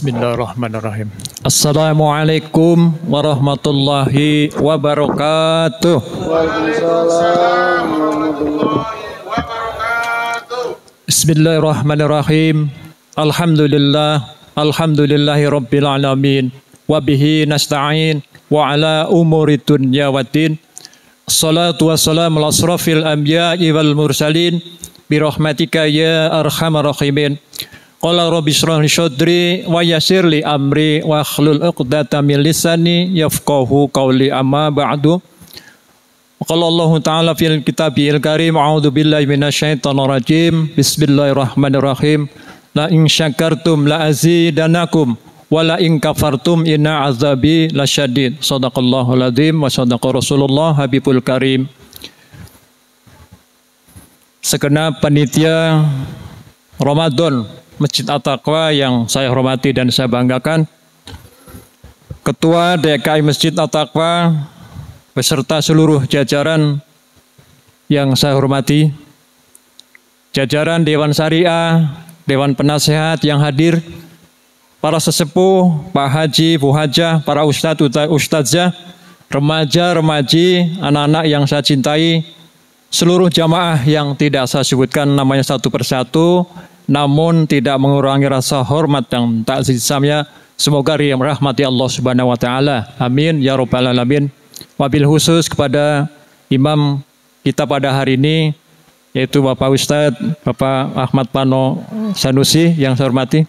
Bismillahirrahmanirrahim. Assalamualaikum warahmatullahi wabarakatuh. Waalaikumsalam warahmatullahi wabarakatuh. Bismillahirrahmanirrahim. Alhamdulillahi rabbil alamin. Wabihi nasta'in wa ala umuri dunya waddin. Assalatu wassalamu ala asrafil anbiya'i wal mursalin birahmatika ya arhamar rahimin. Qala rabbi shrah li sadri wa yassir li amri wa hlul 'uqdatam min lisani yafqahu qawli amma ba'du. Qala Allah Ta'ala fil kitabil karim a'udzu billahi minasyaitonir rajim. Bismillahirrahmanirrahim. La in syakartum la azidanakum wa la in kafartum inna azabi lasyadid. Shadaqallahul azim wa shadaqa Rasulullah Habibul Karim. Segenap panitia Ramadan Masjid At-Taqwa yang saya hormati dan saya banggakan, Ketua DKI Masjid At-Taqwa beserta seluruh jajaran yang saya hormati, jajaran Dewan Syariah, Dewan Penasehat yang hadir, para sesepuh, Pak Haji, Bu Hajah, para ustadz, ustadzah, remaja, remaji, anak-anak yang saya cintai, seluruh jamaah yang tidak saya sebutkan namanya satu persatu, namun tidak mengurangi rasa hormat dan takzim saya. Semoga rahmati Allah Subhanahu wa taala. Amin ya rabbal alamin. Wabil khusus kepada imam kita pada hari ini, yaitu Bapak Ustadz Bapak Ahmad Pano Sanusi yang saya hormati.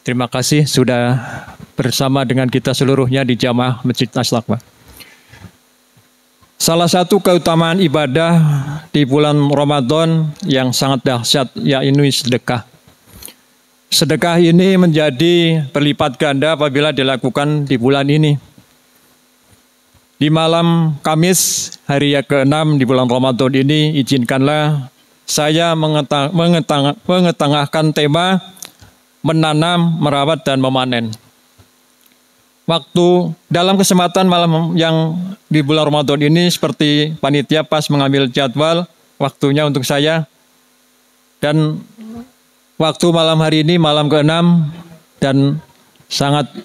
Terima kasih sudah bersama dengan kita seluruhnya di jamaah Masjid At-Taqwa. Salah satu keutamaan ibadah di bulan Ramadan yang sangat dahsyat yaitu sedekah. Sedekah ini menjadi berlipat ganda apabila dilakukan di bulan ini. Di malam Kamis hari yang ke-6 di bulan Ramadan ini, izinkanlah saya mengetengahkan tema menanam, merawat, dan memanen. Waktu dalam kesempatan malam yang di bulan Ramadan ini, seperti panitia pas mengambil jadwal waktunya untuk saya, dan waktu malam hari ini malam ke-6, dan sangat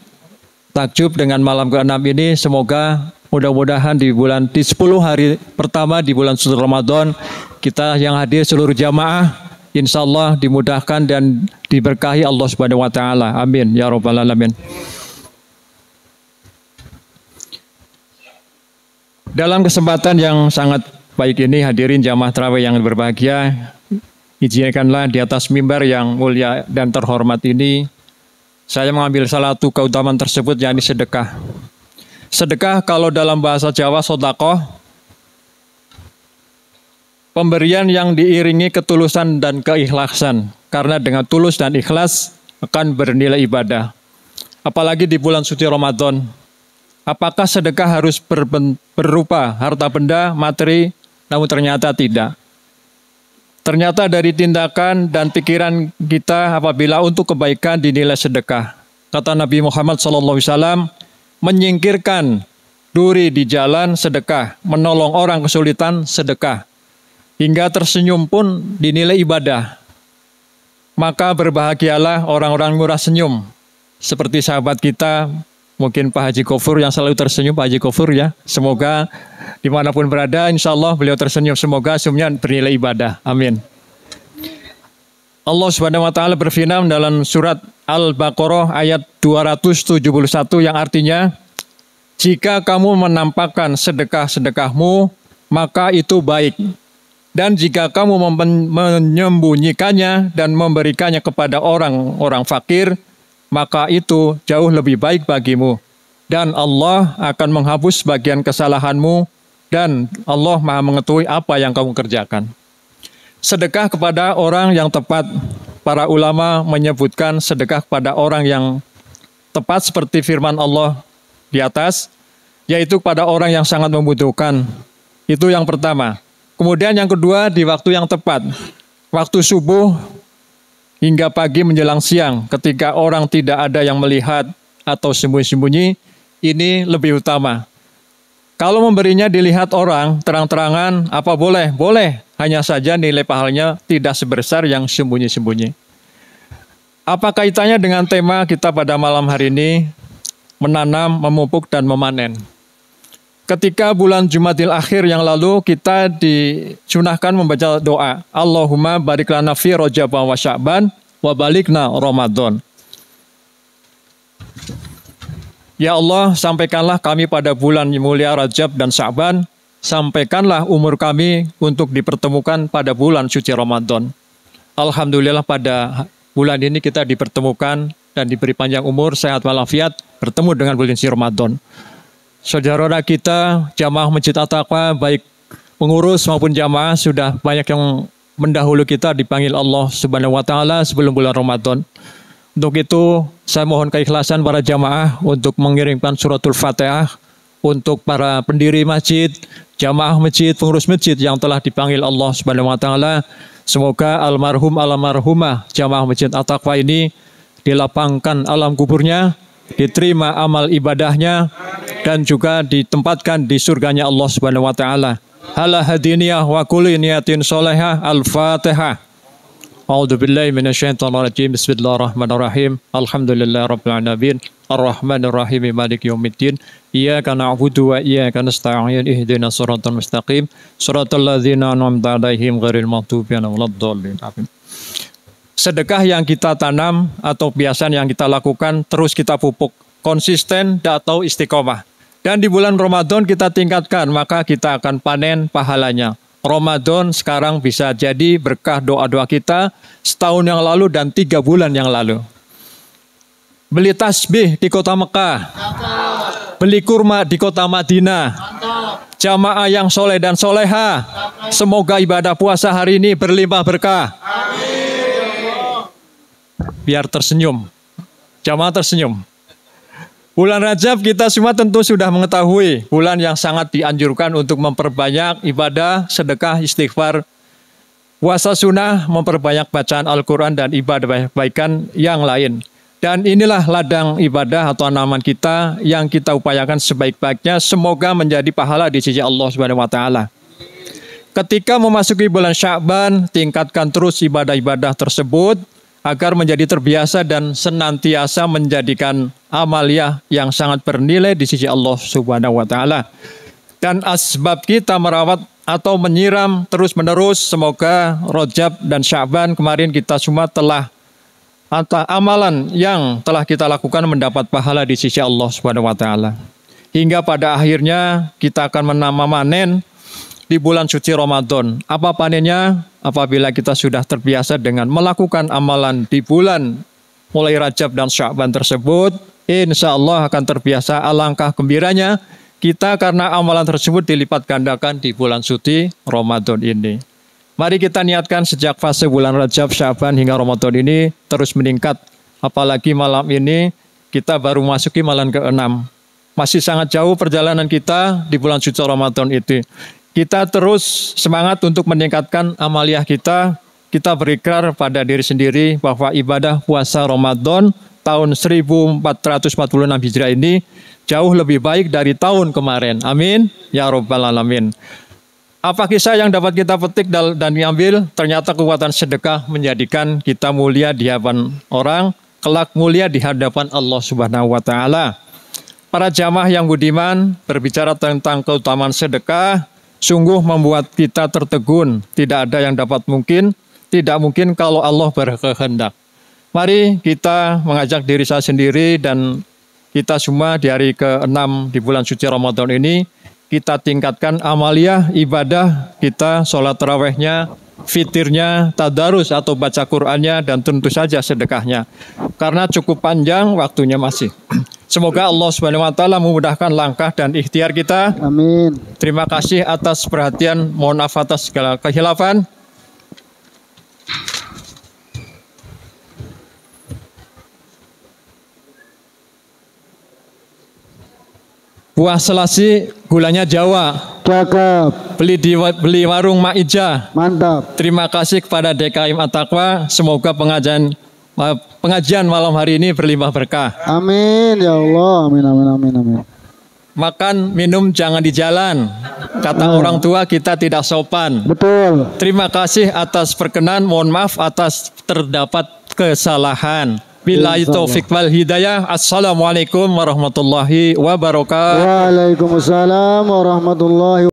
takjub dengan malam ke-6 ini. Semoga mudah-mudahan di 10 hari pertama di bulan suci Ramadan, kita yang hadir seluruh jamaah insya Allah dimudahkan dan diberkahi Allah Subhanahu wa taala. Amin ya rabbal alamin. Dalam kesempatan yang sangat baik ini, hadirin jamaah tarawih yang berbahagia, izinkanlah di atas mimbar yang mulia dan terhormat ini, saya mengambil salah satu keutamaan tersebut, yakni sedekah. Sedekah kalau dalam bahasa Jawa sodakoh, pemberian yang diiringi ketulusan dan keikhlasan, karena dengan tulus dan ikhlas akan bernilai ibadah. Apalagi di bulan suci Ramadan. Apakah sedekah harus berupa harta benda, materi? Namun ternyata tidak. Ternyata dari tindakan dan pikiran kita apabila untuk kebaikan dinilai sedekah. Kata Nabi Muhammad SAW, menyingkirkan duri di jalan sedekah, menolong orang kesulitan sedekah, hingga tersenyum pun dinilai ibadah. Maka berbahagialah orang-orang murah senyum, seperti sahabat kita, mungkin Pak Haji Gofur yang selalu tersenyum, Pak Haji Gofur ya. Semoga dimanapun berada, insya Allah beliau tersenyum. Semoga senyumnya bernilai ibadah. Amin. Allah Subhanahu wa taala berfirman dalam surat Al-Baqarah ayat 271 yang artinya, jika kamu menampakkan sedekah-sedekahmu, maka itu baik. Dan jika kamu menyembunyikannya dan memberikannya kepada orang-orang fakir, maka itu jauh lebih baik bagimu. Dan Allah akan menghapus bagian kesalahanmu, dan Allah Maha mengetahui apa yang kamu kerjakan. Sedekah kepada orang yang tepat. Para ulama menyebutkan sedekah kepada orang yang tepat seperti firman Allah di atas, yaitu kepada orang yang sangat membutuhkan. Itu yang pertama. Kemudian yang kedua, di waktu yang tepat. Waktu subuh hingga pagi menjelang siang, ketika orang tidak ada yang melihat atau sembunyi-sembunyi, ini lebih utama. Kalau memberinya dilihat orang terang-terangan, apa boleh? Boleh. Hanya saja nilai pahalanya tidak sebesar yang sembunyi-sembunyi. Apa kaitannya dengan tema kita pada malam hari ini? Menanam, memupuk, dan memanen. Ketika bulan Jumadil Akhir yang lalu kita disunahkan membaca doa. Allahumma barik lana fi Rajab wa Sya'ban wa balikna Ramadan. Ya Allah, sampaikanlah kami pada bulan mulia Rajab dan Sya'ban. Sampaikanlah umur kami untuk dipertemukan pada bulan suci Ramadan. Alhamdulillah pada bulan ini kita dipertemukan dan diberi panjang umur, sehat walafiat, bertemu dengan bulan suci Ramadan. Saudara kita, jamaah Masjid At-Taqwa, baik pengurus maupun jamaah, sudah banyak yang mendahulu kita dipanggil Allah Subhanahu wa Ta'ala sebelum bulan Ramadan. Untuk itu, saya mohon keikhlasan para jamaah untuk mengirimkan suratul Fatihah untuk para pendiri masjid, jamaah masjid, pengurus masjid yang telah dipanggil Allah Subhanahu wa Ta'ala. Semoga almarhum almarhumah jamaah Masjid At-Taqwa ini dilapangkan alam kuburnya, diterima amal ibadahnya, dan juga ditempatkan di surganya Allah Subhanahu wa Ta'ala. Hala hadiniyah wa kulli niyatin solehah. Al-Fatihah. A'udzubillahi minasyaitonir rajim. Bismillahirrahmanirrahim. Alhamdulillahirabbil alamin. Arrahmanir rahim. Maliki yaumiddin. Iyyaka na'budu wa iyyaka nasta'in. Ihdinas siratal mustaqim. Siratal ladzina an'amta 'alaihim ghairil maghdubi 'alaihim waladdallin. Amin. Sedekah yang kita tanam atau kebiasaan yang kita lakukan terus kita pupuk, konsisten atau istiqomah. Dan di bulan Ramadan kita tingkatkan, maka kita akan panen pahalanya. Ramadan sekarang bisa jadi berkah doa-doa kita setahun yang lalu dan 3 bulan yang lalu. Beli tasbih di kota Mekah, beli kurma di kota Madinah. Jamaah yang soleh dan soleha, semoga ibadah puasa hari ini berlimpah berkah. Biar tersenyum, jamaah tersenyum. Bulan Rajab kita semua tentu sudah mengetahui bulan yang sangat dianjurkan untuk memperbanyak ibadah, sedekah, istighfar, puasa sunnah, memperbanyak bacaan Al-Quran dan ibadah kebaikan yang lain. Dan inilah ladang ibadah atau tanaman kita yang kita upayakan sebaik-baiknya, semoga menjadi pahala di sisi Allah Subhanahu wa Ta'ala. Ketika memasuki bulan Sya'ban, tingkatkan terus ibadah-ibadah tersebut agar menjadi terbiasa dan senantiasa menjadikan amaliyah yang sangat bernilai di sisi Allah Subhanahu wa Ta'ala. Dan asbab kita merawat atau menyiram terus-menerus, semoga Rajab dan Sya'ban kemarin kita semua telah amalan yang telah kita lakukan mendapat pahala di sisi Allah Subhanahu wa Ta'ala. Hingga pada akhirnya kita akan memanen di bulan suci Ramadan. Apa panennya? Apabila kita sudah terbiasa dengan melakukan amalan di bulan mulai Rajab dan Sya'ban tersebut, insya Allah akan terbiasa. Alangkah gembiranya kita karena amalan tersebut dilipat gandakan di bulan suci Ramadan ini. Mari kita niatkan sejak fase bulan Rajab, Sya'ban hingga Ramadan ini terus meningkat. Apalagi malam ini kita baru masuki malam ke-6. Masih sangat jauh perjalanan kita di bulan suci Ramadan itu. Kita terus semangat untuk meningkatkan amaliyah kita. Kita berikrar pada diri sendiri bahwa ibadah puasa Ramadan tahun 1446 Hijriah ini jauh lebih baik dari tahun kemarin. Amin. Ya Rabbal Alamin. Apa kisah yang dapat kita petik dan diambil? Ternyata kekuatan sedekah menjadikan kita mulia di hadapan orang, kelak mulia di hadapan Allah Subhanahu wa Ta'ala. Para jamaah yang budiman, berbicara tentang keutamaan sedekah, sungguh membuat kita tertegun. Tidak ada yang tidak mungkin kalau Allah berkehendak. Mari kita mengajak diri saya sendiri dan kita semua di hari ke-6 di bulan suci Ramadan ini, kita tingkatkan amaliyah ibadah kita, sholat tarawihnya, fitirnya, tadarus atau baca Qur'annya, dan tentu saja sedekahnya. Karena cukup panjang waktunya masih. Semoga Allah Subhanahu wa Ta'ala memudahkan langkah dan ikhtiar kita. Amin. Terima kasih atas perhatian. Mohon maaf atas segala kehilafan. Buah selasi, gulanya Jawa. Cakep. Beli warung Mak Ija. Mantap. Terima kasih kepada DKM At-Taqwa. Semoga pengajian malam hari ini berlimpah berkah. Amin ya Allah. Amin amin amin amin. Makan, minum jangan di jalan. Kata orang tua kita tidak sopan. Betul. Terima kasih atas perkenan. Mohon maaf atas terdapat kesalahan. Billahi taufik wal hidayah. Assalamualaikum warahmatullahi wabarakatuh. Waalaikumsalam warahmatullahi